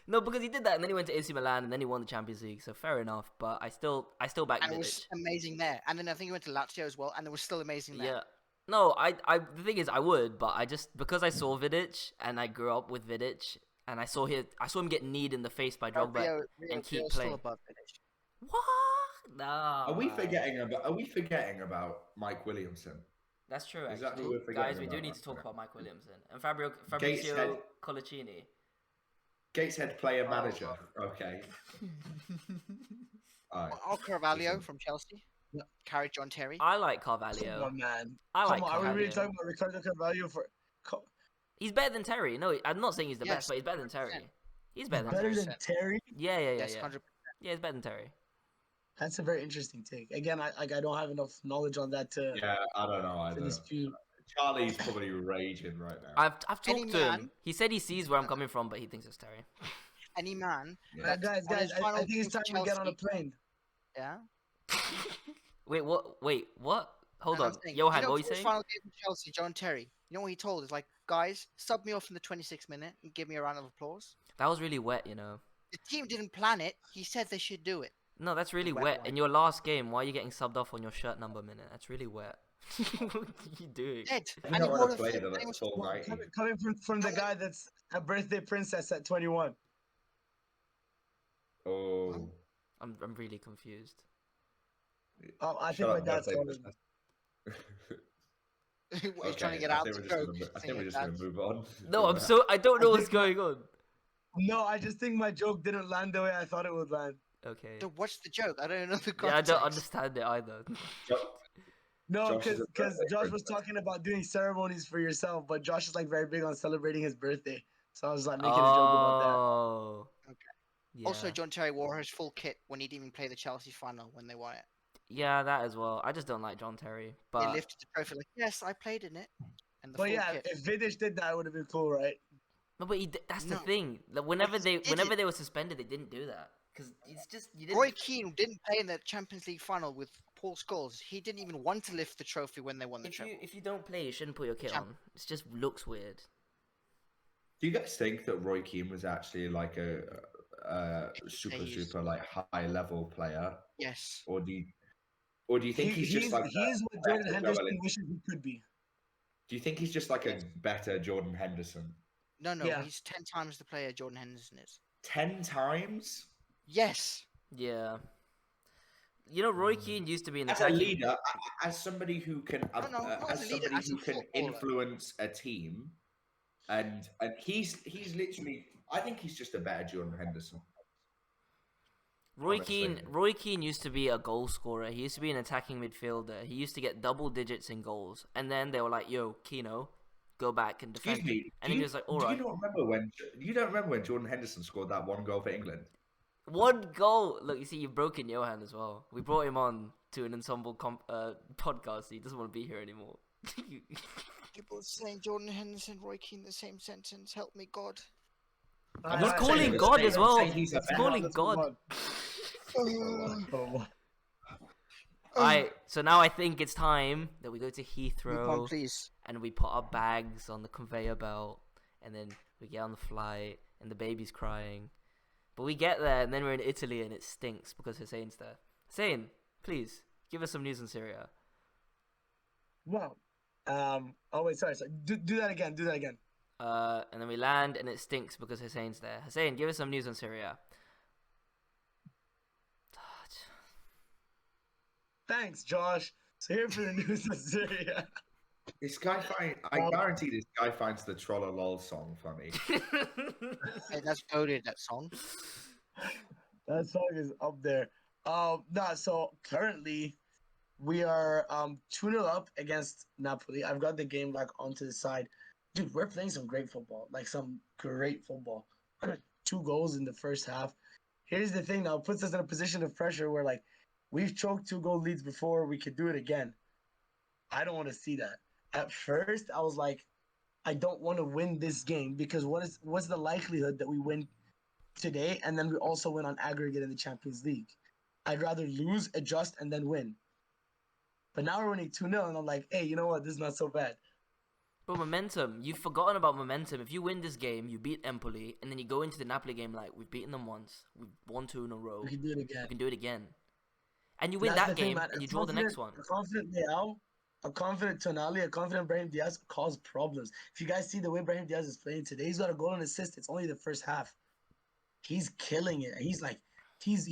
S1: No, because he did that, and then he went to AC Milan, and then he won the Champions League. So fair enough, but I still back
S4: And it
S1: Vidic.
S4: was amazing there. And then I think he went to Lazio as well, and it was still amazing there.
S1: Yeah. No, the thing is, I would, but I just because I saw Vidic and I grew up with Vidic, and I saw him get kneed in the face by Drogba
S4: Rio
S1: and keep
S4: Rio's still
S1: playing.
S4: above Vidic.
S1: What? Nah.
S2: Are we
S1: man.
S2: forgetting about Mike Williamson?
S1: That's true,
S2: Is that
S1: actually.
S2: who we're forgetting
S1: Guys, we do
S2: about
S1: need
S2: right
S1: to talk
S2: now?
S1: about Mike Williamson and Fabrizio
S2: Gateshead.
S1: Colaccini.
S2: Gateshead player manager. Okay. Alright.
S4: Or Carvalho
S2: Listen.
S4: from Chelsea.
S3: Yeah.
S4: Carried John Terry.
S1: I like
S3: Come
S1: Carvalho.
S3: on, man.
S1: I like
S3: Come on, are we really
S1: Carvalho.
S3: talking about Ricardo Carvalho for
S1: He's better than Terry. No, I'm not saying he's the
S4: Yes,
S1: best, but he's better than Terry.
S4: 100%.
S1: He's better than
S3: better
S1: Terry.
S3: than Terry?
S1: Yeah.
S4: Yes, 100%.
S1: Yeah, he's better than Terry.
S3: That's a very interesting take. Again, I don't have enough knowledge on that to
S2: Yeah, I don't know either.
S3: dispute.
S2: Charlie's probably raging right now.
S1: I've
S4: Any
S1: talked to
S4: man-
S1: him. He said he sees where I'm coming from, but he thinks it's Terry.
S4: Any man.
S2: Yeah.
S3: Guys,
S4: on his
S3: I
S4: final
S3: think it's
S4: game
S3: time
S4: for
S3: we get on a
S4: Chelsea-
S3: plane.
S4: Yeah.
S1: Wait, what? Hold
S4: And
S1: on,
S4: I'm saying,
S1: Johan,
S4: you know,
S1: what are you
S4: for his
S1: saying?
S4: Final game for Chelsea, John Terry. You know what he told? Is like, guys, sub me off in the 26th minute and give me a round of applause.
S1: That was really wet, you know.
S4: The team didn't plan it. He said they should do it.
S1: No, that's really
S4: Wet
S1: wet.
S4: one.
S1: In your last game, why are you getting subbed off on your shirt number minute? That's really wet. What are you doing?
S4: Dead.
S2: I
S4: And he
S2: don't
S4: wore
S2: want
S4: the
S2: to play
S4: full
S2: the
S4: game.
S2: full
S3: Well,
S2: 90.
S3: coming from the guy that's a birthday princess at 21.
S2: Oh.
S1: I'm really confused.
S3: Oh, I think
S2: Shut
S3: my
S2: up,
S3: dad's
S2: birthday
S3: calling.
S2: princess.
S4: He's trying to get
S2: I
S4: out
S2: think
S4: the
S2: we're just
S4: joke.
S2: gonna- I
S4: saying
S2: think we're
S4: it
S2: just going
S4: bad.
S2: to move on.
S1: No, I don't know what's going on.
S3: No, I just think my joke didn't land the way I thought it would land.
S1: Okay.
S4: So what's the joke? I don't know the context.
S1: Yeah, I don't understand it either.
S3: No,
S2: Josh is a
S3: because
S2: birthday
S3: Josh was
S2: princess.
S3: talking about doing ceremonies for yourself, but Josh is like very big on celebrating his birthday. So I was like making a joke about that.
S1: Oh.
S4: Okay.
S1: Yeah.
S4: Also, John Terry wore his full kit when he didn't even play the Chelsea final when they won it.
S1: Yeah, that as well. I just don't like John Terry.
S4: They
S1: But
S4: lifted the trophy like, yes, I played in it. And the
S3: But
S4: full
S3: yeah,
S4: kit.
S3: if Vidic did that, it would have been cool, right?
S1: no, but that's the
S4: No.
S1: thing. Like, whenever
S4: he did
S1: they
S4: it.
S1: were suspended, they didn't do that because it's just you didn't.
S4: Roy Keane didn't play in the Champions League final with Paul Scholes. He didn't even want to lift the trophy when they won the treble.
S1: If you don't play, you shouldn't put your kit
S4: Champ-
S1: on. It just looks weird.
S2: Do you guys think that Roy Keane was actually like a super like high level player,
S4: Yes.
S2: or do you think he's just like
S3: he's what
S2: better
S3: Jordan Henderson
S2: Joel-
S3: wishes he could be.
S2: Do you think he's just like a better Jordan Henderson?
S4: No,
S3: Yeah.
S4: he's 10 times the player Jordan Henderson is.
S2: 10 times
S4: Yes.
S1: Yeah. You know, Roy Keane used to be in the
S2: as a
S1: attacking-
S2: leader, as somebody who can,
S4: not as
S2: as
S4: a leader,
S2: somebody
S4: as a
S2: who can
S4: footballer.
S2: influence a team, and he's literally. I think he's just a better Jordan Henderson. honestly.
S1: Roy Keane used to be a goal scorer. He used to be an attacking midfielder. He used to get double digits in goals. And then they were like, "Yo, Keno, go back and defend."
S2: Excuse me.
S1: And he was like, "All
S2: do
S1: right."
S2: you not remember when Jordan Henderson scored that one goal for England?
S1: One goal. Look, you see, you've broken Johan as well. We brought him on to an ensemble podcast. He doesn't want to be here anymore.
S4: People saying Jordan Henderson, Roy Keane, the same sentence. Help me, God.
S2: I'm
S1: He's
S2: not
S1: calling
S2: saying-
S1: God
S2: I'm
S1: as well.
S2: saying he's a
S1: He's
S2: better-
S1: calling
S3: Let's
S1: God.
S3: move on. Oh.
S1: Alright, so now I think it's time that we go to
S4: Move on,
S1: Heathrow
S4: please.
S1: and we put our bags on the conveyor belt and then we get on the flight and the baby's crying. But we get there and then we're in Italy and it stinks because Hussein's there. Hussein, please, give us some news in Syria.
S3: Wow. Oh wait, sorry. Do that again. Do that again.
S1: And then we land and it stinks because Hussein's there. Hussein, give us some news on Syria.
S3: Thanks, Josh. So here for the news of Syria.
S2: I guarantee this guy finds the Troller Lol song funny.
S4: Hey, that's voted, that song.
S3: That song is up there. So currently we are 2-0 up against Napoli. I've got the game like onto the side. Dude, we're playing some great football. Like some great football. 2 goals in the first half. Here's the thing now, it puts us in a position of pressure where like we've choked 2-goal leads before, we could do it again. I don't want to see that. At first, I was like, I don't want to win this game because what's the likelihood that we win today and then we also win on aggregate in the Champions League? I'd rather lose, adjust, and then win. But now we're winning 2-0, and I'm like, hey, you know what? This is not so bad.
S1: But momentum, you've forgotten about momentum. If you win this game, you beat Empoli, and then you go into the Napoli game like, we've beaten them once, we've won 2 in a row,
S3: We can do it again.
S1: we can do it again. And you win
S3: That's
S1: that
S3: the thing,
S1: game,
S3: man.
S1: and you draw the next one.
S3: A confident Leao, a confident Tonali, a confident Brahim Diaz cause problems. If you guys see the way Brahim Diaz is playing today, he's got a goal and assist. It's only the first half. He's killing it. He's like, he's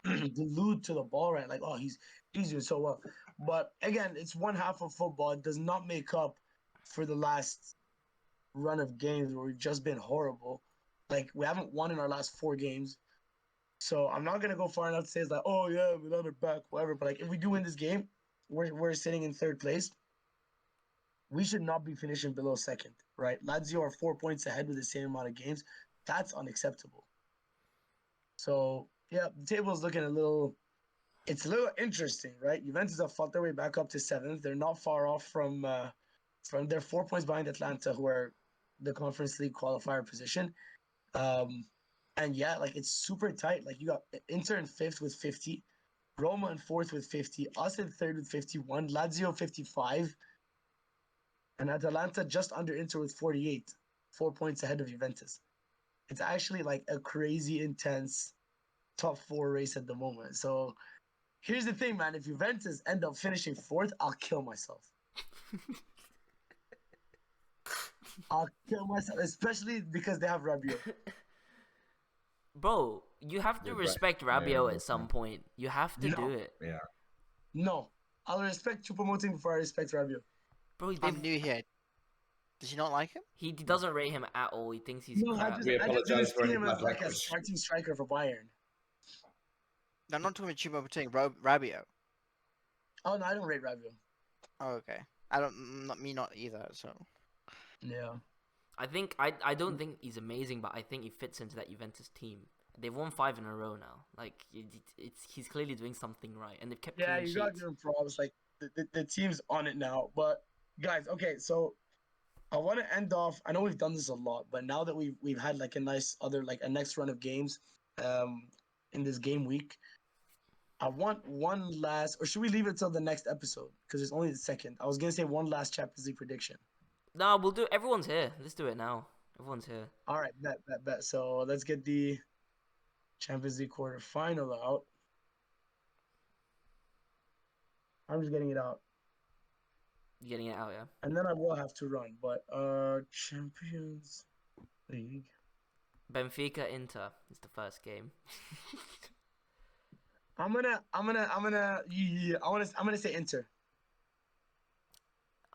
S3: glued to the ball, right? Like, oh, he's doing so well. But again, it's one half of football. It does not make up for the last run of games where we've just been horrible. Like, we haven't won in our last 4 games. So I'm not gonna go far enough to say it's like, oh yeah, we're on our back, whatever. But like, if we do win this game, we're sitting in 3rd place. We should not be finishing below 2nd, right? Lazio are 4 points ahead with the same amount of games. That's unacceptable. So yeah, the table is looking it's a little interesting, right? Juventus have fought their way back up to 7th. They're not far off from they're 4 points behind Atlanta, who are the Conference League qualifier position. And yeah, like it's super tight. Like you got Inter in 5th with 50, Roma in 4th with 50, us in 3rd with 51, Lazio 55, and Atalanta just under Inter with 48, 4 points ahead of Juventus. It's actually like a crazy intense top 4 race at the moment. So here's the thing, man. If Juventus end up finishing 4th, I'll kill myself. I'll kill myself, especially because they have Rabiot.
S1: Bro, you have to
S2: You're right.
S1: respect
S2: Yeah,
S1: Rabiot
S2: yeah.
S1: at some point. You have to
S3: No.
S1: do it.
S2: Yeah.
S3: No, I'll respect Choupo-Moting before I respect Rabiot.
S1: Bro,
S4: I'm new here. Does he not like him?
S1: he doesn't rate him at all. He thinks he's
S3: No, I
S1: crap.
S3: just
S2: We
S3: didn't
S2: apologize for
S3: see
S2: any
S3: him as
S2: bad
S3: like a
S2: language.
S3: starting striker for Bayern.
S4: No, I'm not talking about Choupo-Moting, Rabiot.
S3: Oh no, I don't rate Rabiot.
S4: Oh, okay. Not either. So
S3: Yeah.
S1: I don't think he's amazing, but I think he fits into that Juventus team. They've won 5 in a row now. Like he's clearly doing something right, and they've kept
S3: Yeah,
S1: clean
S3: you gotta
S1: sheets.
S3: give him props. Like the team's on it now. But guys, okay, so I want to end off. I know we've done this a lot, but now that we've had like a nice other like a next run of games, in this game week, I want one last, or should we leave it till the next episode? Because it's only the 2nd. I was gonna say one last Champions League prediction.
S1: No, we'll do. Everyone's here. Let's do it now. Everyone's here.
S3: All right, bet. So let's get the Champions League quarterfinal out. I'm just getting it out,
S1: You getting it out, yeah?
S3: and then I will have to run. But Champions League.
S1: Benfica Inter is the first game.
S3: I'm gonna say Inter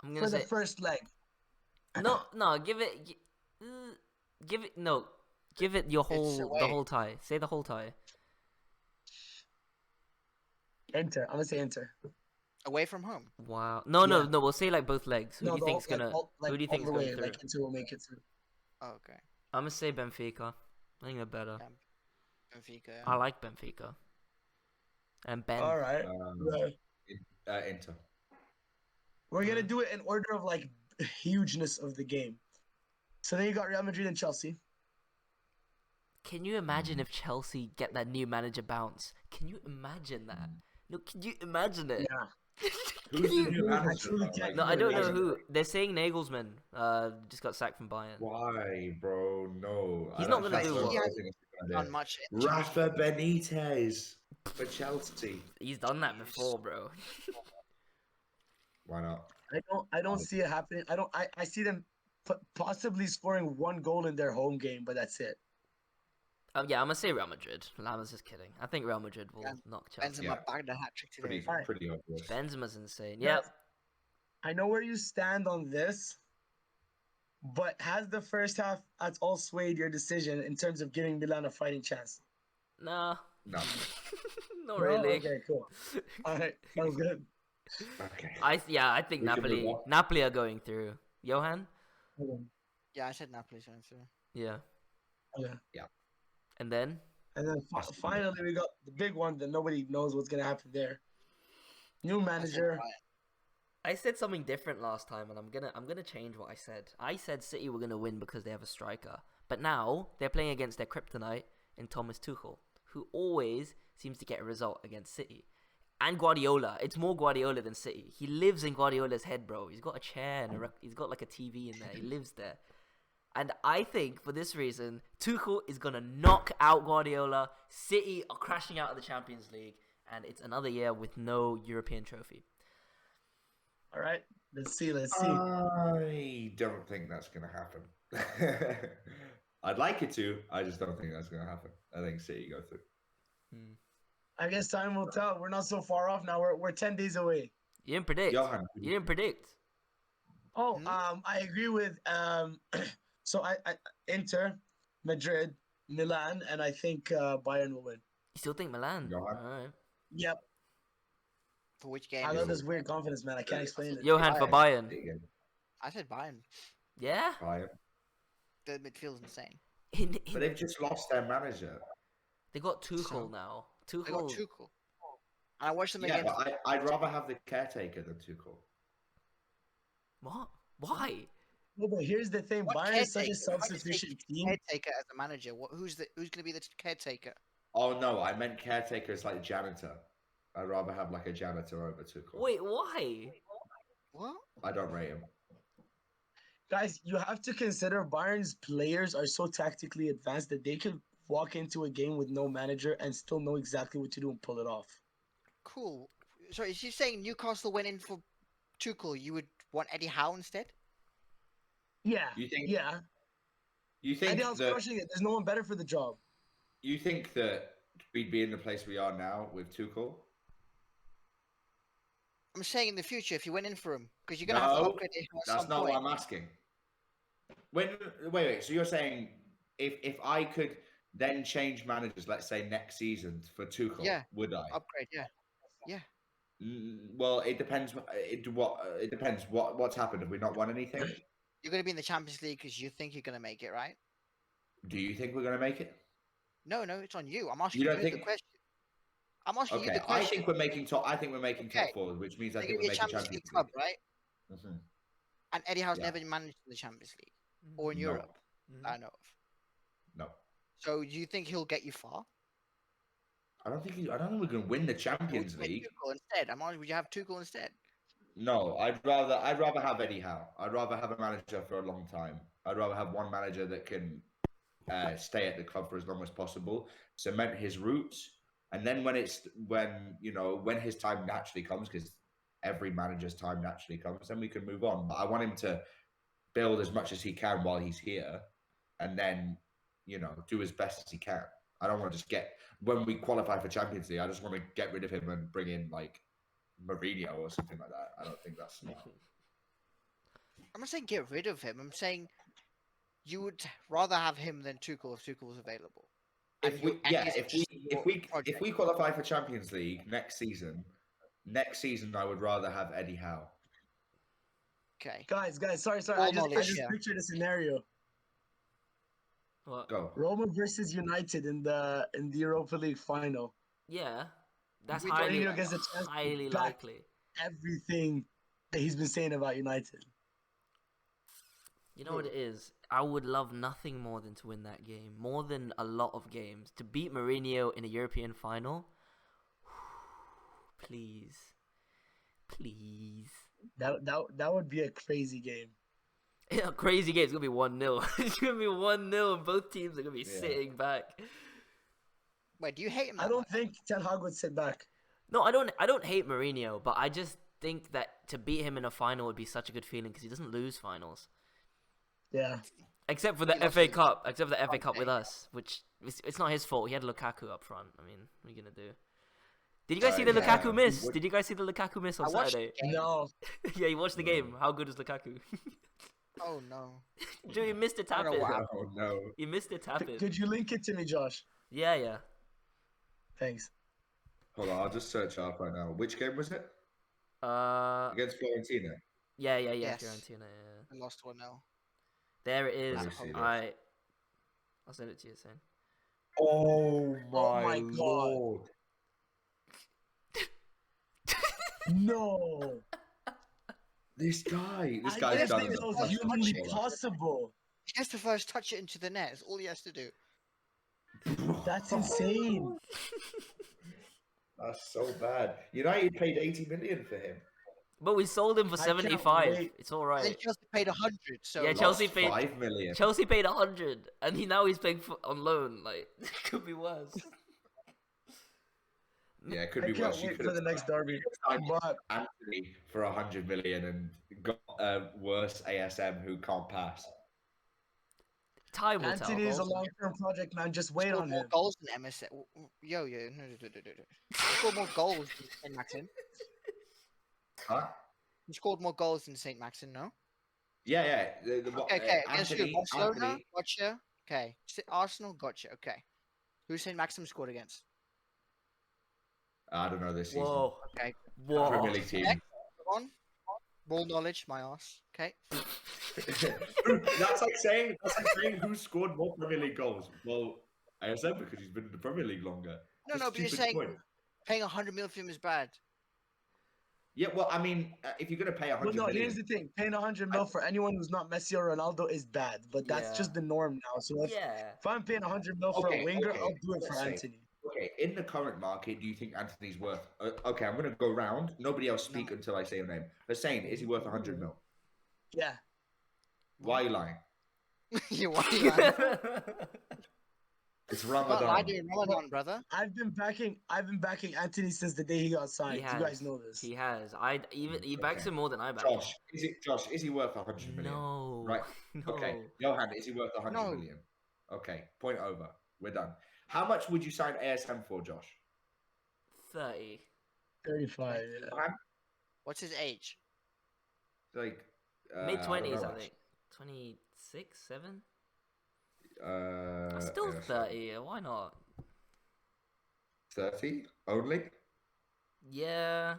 S1: I'm
S3: for
S1: gonna
S3: the
S1: say
S3: first leg.
S1: no. Give it. Give it no. Give it the
S4: away.
S1: whole tie. Say the whole tie.
S3: Inter. I'm gonna say Inter.
S4: away from home.
S1: Wow. No.
S3: Yeah.
S1: We'll say like both legs. Who do you
S3: the
S1: think's
S3: whole-
S1: gonna? Who do you
S3: all
S1: think's
S3: the
S1: going
S3: way,
S1: through?
S3: like Inter will make it through.
S4: Oh, okay.
S1: I'm gonna say Benfica. I think they're better.
S4: Benfica.
S1: I like Benfica. And Ben.
S3: All right.
S2: Inter.
S3: We're gonna do it in order of like hugeness of the game. So then you got Real Madrid and Chelsea.
S1: Can you imagine if Chelsea get that new manager bounce? Can you imagine that? No, can you imagine it?
S3: Yeah.
S2: Who's the new
S3: I
S2: manager?
S3: truly
S2: though?
S3: can't
S1: No, I don't know
S3: imagine
S1: who. They're saying Nagelsmann just got sacked from Bayern.
S2: Why, bro? No.
S1: He's
S2: I
S1: not
S2: don't
S1: gonna
S2: think
S1: do
S2: so.
S1: what?
S2: I think it's a good
S4: Not
S2: idea.
S4: much.
S2: Rafa Benitez for Chelsea.
S1: He's done that before, bro.
S2: Why not?
S3: I don't see it happening. I see them possibly scoring one goal in their home game, but that's it.
S1: Yeah, I'm gonna say Real Madrid. I was just kidding. I think Real Madrid will
S4: Yeah,
S1: knock Chelsea.
S4: Benzema
S2: Yeah.
S4: bagged a hat trick today.
S2: Pretty,
S3: Alright.
S2: pretty obvious.
S1: Benzema's insane.
S3: Yeah.
S1: Yep.
S3: I know where you stand on this, but has the first half at all swayed your decision in terms of giving Milan a fighting chance?
S1: Nah.
S2: No.
S1: Not
S3: No?
S1: really.
S3: Okay, cool. All right, sounds good.
S2: Okay.
S1: I think
S2: We can move
S1: Napoli.
S2: on.
S1: Napoli are going through. Johan.
S4: Yeah, I said Napoli's going through.
S1: Yeah.
S3: Yeah.
S1: And then
S3: And then finally, we got the big one that nobody knows what's gonna happen there. New
S4: I said
S3: manager.
S4: Bayern.
S1: I said something different last time, and I'm gonna change what I said. I said City were gonna win because they have a striker, but now they're playing against their kryptonite in Thomas Tuchel, who always seems to get a result against City. And Guardiola. It's more Guardiola than City. He lives in Guardiola's head, bro. He's got a chair and he's got like a TV in there. He lives there. And I think for this reason, Tuchel is going to knock out Guardiola. City are crashing out of the Champions League. And it's another year with no European trophy.
S3: All right. Let's see. Let's see.
S2: I don't think that's going to happen. I'd like it to. I just don't think that's going to happen. I think City go through.
S3: I guess time will tell. We're not so far off now. We're 10 days away.
S1: You didn't predict.
S2: Johan.
S1: You didn't predict.
S3: Oh, I agree with so I Inter, Madrid, Milan, and I think Bayern will win.
S1: You still think Milan?
S2: Johan.
S1: All right.
S3: Yep.
S4: For which game?
S3: I love this weird confidence, man. I can't explain it.
S1: Johan for Bayern.
S4: I said Bayern.
S1: Yeah?
S2: Bayern.
S4: The midfield's insane.
S2: But they've just lost their manager.
S1: They got Tuchel
S4: So-
S1: now.
S4: They got
S1: Tuchel.
S4: Tuchel. And I watched them
S2: Yeah,
S4: against.
S2: but I'd rather have the caretaker than Tuchel.
S1: What? Why?
S3: No, but here's the thing.
S4: What
S3: Bayern is such a
S4: caretaker? Why do you
S3: self-sufficient
S4: think
S3: team.
S4: Caretaker as a manager. Who's going to be the caretaker?
S2: Oh no, I meant caretaker is like janitor. I'd rather have like a janitor over Tuchel.
S1: Wait, why?
S4: What?
S2: I don't rate him.
S3: Guys, you have to consider Bayern's players are so tactically advanced that they could walk into a game with no manager and still know exactly what to do and pull it off.
S4: Cool. So is she saying Newcastle went in for Tuchel? You would want Eddie Howe instead?
S3: Yeah.
S2: You think?
S3: Yeah.
S2: You think
S3: Eddie Howe's
S2: that?
S3: crushing it. There's no one better for the job.
S2: You think that we'd be in the place we are now with Tuchel?
S4: I'm saying in the future if you went in for him because you're going to have to
S2: No,
S4: upgrade Eddie Howe at
S2: that's
S4: some
S2: not
S4: point.
S2: what I'm asking. Wait. So you're saying if I could then change managers, let's say next season for Tuchel,
S4: Yeah.
S2: would I?
S4: Upgrade, yeah.
S2: Well, it depends. It depends. What's happened? Have we not won anything?
S4: You're going to be in the Champions League because you think you're going to make it, right?
S2: Do you think we're going to make it?
S4: No, it's on you. I'm asking
S2: You
S4: you,
S2: don't
S4: the
S2: think-
S4: question. I'm asking you
S2: Okay,
S4: the question.
S2: I think we're making top. I think we're making
S4: Okay.
S2: top four, which means I
S4: They're
S2: think
S4: going
S2: we're
S4: to be a
S2: making
S4: Champions League
S2: Champions
S4: club,
S2: League.
S4: right?
S2: Mhm.
S4: And Eddie Howe's
S2: Yeah.
S4: never managed the Champions League or in
S2: No.
S4: Europe. that I know of.
S2: No,
S4: So do you think he'll get you far?
S2: I don't think. I don't think we're going to win the
S4: Or would
S2: Champions
S4: you get
S2: League.
S4: Tuchel instead? I'm honest, would you have Tuchel instead?
S2: No, I'd rather have Eddie Howe. I'd rather have a manager for a long time. I'd rather have one manager that can stay at the club for as long as possible, cement his roots, and then when his time naturally comes, because every manager's time naturally comes, then we can move on. But I want him to build as much as he can while he's here, and then do as best as he can. I don't want to just when we qualify for Champions League, I just want to get rid of him and bring in like Mourinho or something like that. I don't think that's smart.
S4: I'm not saying get rid of him. I'm saying you would rather have him than Tuchel if Tuchel was available.
S2: If we
S4: project.
S2: if we qualify for Champions League next season, I would rather have Eddie Howe.
S4: Okay.
S3: Guys, sorry.
S4: Full
S3: I
S4: knowledge,
S3: just
S4: yeah.
S3: pictured a scenario.
S1: What?
S2: Go.
S3: Roma versus United in the Europa League final.
S1: Yeah, that's
S4: We
S1: highly,
S3: Mourinho gets a chance to
S1: highly
S3: back
S1: likely.
S3: Everything that he's been saying about United.
S1: You know what it is? I would love nothing more than to win that game. More than a lot of games. To beat Mourinho in a European final. Please. Please.
S3: That would be a crazy game.
S1: Yeah, crazy game. It's going to be 1-0. It's going to be 1-0 and both teams are going to be
S2: Yeah.
S1: sitting back.
S4: Wait, do you hate him?
S3: I
S4: that
S3: don't
S4: much?
S3: think Ten Hag would sit back.
S1: No, I don't hate Mourinho, but I just think that to beat him in a final would be such a good feeling because he doesn't lose finals.
S3: Yeah.
S1: Except for the
S4: He lost
S1: FA
S4: his
S1: Cup. Except for the FA
S4: one
S1: Cup with
S4: game.
S1: us, which it's not his fault. He had Lukaku up front. I mean, what are you going to do? Did you guys see the
S2: Yeah.
S1: Lukaku miss?
S2: What-
S1: Did you guys see the Lukaku miss on
S4: I watched
S1: Saturday?
S4: the game.
S3: No.
S1: Yeah, you watched the game. How good is Lukaku?
S4: Oh no.
S1: Dude, he missed a
S4: I
S1: tap
S4: don't
S1: in.
S4: know what
S2: Oh no.
S1: He missed a tap in.
S3: Could you link it to me, Josh?
S1: Yeah.
S3: Thanks.
S2: Hold on, I'll just search up right now. Which game was it? Against Fiorentina.
S1: Yeah.
S4: Yes.
S1: Fiorentina. Yeah.
S4: I lost 1-0.
S1: There it is.
S2: Let me see this.
S1: I'll send it to you soon.
S2: Oh
S3: my God.
S2: lord.
S3: No.
S2: This guy's
S3: I
S2: done
S3: didn't
S2: it.
S3: think that was humanly possible.
S4: He has to first touch it into the net. That's all he has to do.
S3: That's insane.
S2: That's so bad. United paid 80 million for him.
S1: But we sold him for
S3: I can't
S1: 75.
S3: wait.
S1: It's all
S4: And then
S1: right.
S4: Chelsea paid 100. So
S1: Yeah,
S2: Lost
S1: Chelsea paid
S2: 5 million.
S1: Chelsea paid 100, and now he's paying on loan. Like, it could be worse.
S2: Yeah, it could
S3: I
S2: be
S3: can't
S2: worse. You
S3: wait
S2: could
S3: for
S2: have
S3: the next derby.
S2: signed
S3: But
S2: Anthony for 100 million and got a worse ASM who can't pass.
S1: Time will tell.
S3: Anthony is a long-term project, man. Just wait
S4: scored
S3: on
S4: more
S3: him.
S4: goals than MSN. Yo, no. He scored more goals than St. Maxim.
S2: Huh?
S4: He scored more goals than St. Maxim, no?
S2: Yeah.
S4: Okay. Against who?
S2: Anthony,
S4: Barcelona? Gotcha. Okay. Arsenal? Gotcha. Okay. Who St. Maxim scored against?
S2: I don't know this season.
S1: Whoa.
S4: Okay.
S1: Whoa.
S2: Premier League team.
S4: Next, on. Ball knowledge, my ass. Okay.
S2: That's like saying who scored more Premier League goals. Well, ASM because he's been in the Premier League longer.
S4: No,
S2: It's a
S4: but you're
S2: stupid
S4: saying
S2: point.
S4: paying 100 million for him is bad.
S2: Yeah, well, I mean, if you're gonna pay 100
S3: Well, no,
S2: million,
S3: here's the thing. Paying 100 mil for anyone who's not Messi or Ronaldo is bad, but that's
S1: Yeah.
S3: just the norm now. So if
S1: Yeah.
S3: I'm paying 100 mil for
S2: Okay,
S3: a winger,
S2: okay,
S3: I'll do it for
S2: let's say-
S3: Anthony.
S2: okay, in the current market, do you think Anthony's worth? Okay, I'm gonna go round. Nobody else speak until I say your name. Hussein, is he worth 100 mil?
S3: Yeah.
S2: Why are you lying?
S4: You want to
S2: It's
S4: lie
S2: Ramadan.
S4: during Ramadan, brother.
S3: I've been backing Anthony since the day he got signed. You guys know this.
S1: He has. He backs
S2: Okay.
S1: him more than I back him.
S2: Josh, is he worth 100 million?
S1: No.
S2: Right.
S1: No.
S2: Okay. Johan, is he worth 100 million?
S4: No.
S2: Okay. Point over. We're done. How much would you sign ASM for, Josh?
S1: 30.
S3: 35, yeah.
S2: Johan?
S4: What's his age?
S2: Like
S1: Mid 20s, I
S2: much.
S1: think. 26, 7?
S2: Uh,
S1: Still
S2: ASM.
S1: 30. Why not?
S2: 30 only.
S1: Yeah.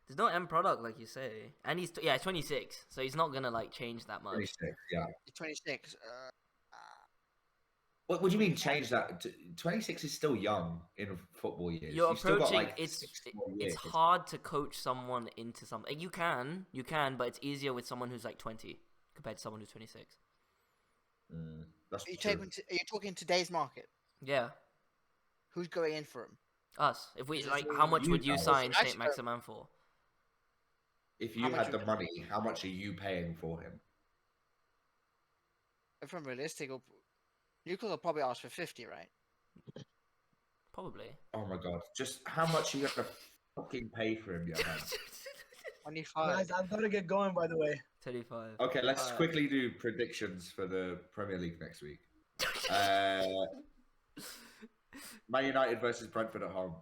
S1: There's no end product, like you say. And he's 26, so he's not gonna like change that much.
S2: 26. Yeah.
S4: He's 26.
S2: What do you mean change that? 26 is still young in football years.
S1: You're
S2: You've still got,
S1: approaching.
S2: like,
S1: It's
S2: 6 more years.
S1: hard to coach someone into something. You can, but it's easier with someone who's like 20 compared to someone who's 26.
S2: That's
S4: Are you
S2: true.
S4: talking today's market?
S1: Yeah,
S4: Who's going in for him?
S1: us. If we
S4: Is
S1: like,
S4: it
S1: how much
S2: you
S1: would you
S2: guys?
S1: sign
S4: Actually,
S1: Saint Maximin for?
S2: If
S4: How
S2: you
S4: much
S2: had
S4: would
S2: the
S4: you-
S2: money, how much are you paying for him?
S4: If I'm realistic, Newcastle will probably ask for 50, right?
S1: Probably.
S2: Oh my god! Just how much are you gonna fucking pay for him, Johan?
S4: 25.
S3: Guys, I've got to get going, by the way.
S1: 35.
S2: Okay, let's
S1: Alright.
S2: quickly do predictions for the Premier League next week. Man United versus Brentford at home.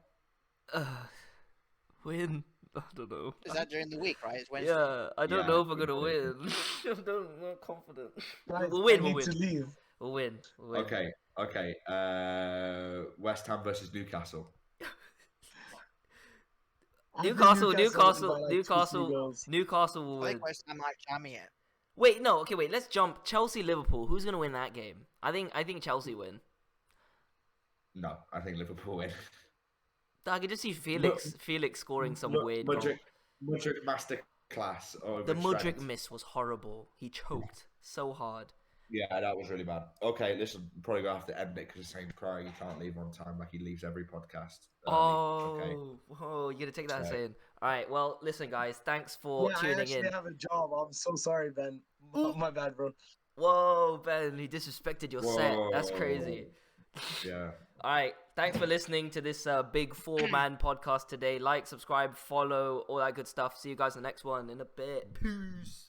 S1: Win. I don't know.
S4: Is that during the week, right? It's Wednesday.
S1: Yeah, I don't
S2: Yeah,
S1: know if we're
S2: it's
S1: gonna
S2: Wednesday.
S1: win. I'm not confident.
S3: Guys,
S1: We'll win.
S3: I
S1: We'll
S3: need to
S1: win.
S3: leave.
S1: We'll win. We'll win.
S2: Okay. West Ham versus Newcastle.
S3: I think
S1: Newcastle,
S3: wins by, like, 2-3
S1: Newcastle
S3: goals.
S1: will
S4: I
S1: win.
S4: think West Ham might jam it.
S1: Wait, no. Okay, wait. Let's jump. Chelsea, Liverpool. Who's gonna win that game? I think Chelsea win.
S2: No, I think Liverpool win.
S1: I could just see Felix scoring some weird goal.
S2: Mudryk masterclass.
S1: The Mudryk miss was horrible. He choked so hard.
S2: Yeah, that was really bad. Okay, listen, I'm probably gonna have to end it because the same crying. He can't leave on time like he leaves every podcast. Okay.
S1: Oh, you're gonna take that as
S2: So-
S1: saying. All right. Well, listen, guys. Thanks for
S3: Yeah, I
S1: tuning
S3: actually
S1: in.
S3: have a job. I'm so sorry, Ben.
S1: Ooh.
S3: My bad, bro.
S1: Whoa, Ben, he disrespected your set. That's
S2: Whoa.
S1: crazy.
S2: Yeah.
S1: All right. Thanks for listening to this big 4-man podcast today. Like, subscribe, follow, all that good stuff. See you guys in the next one in a bit. Peace.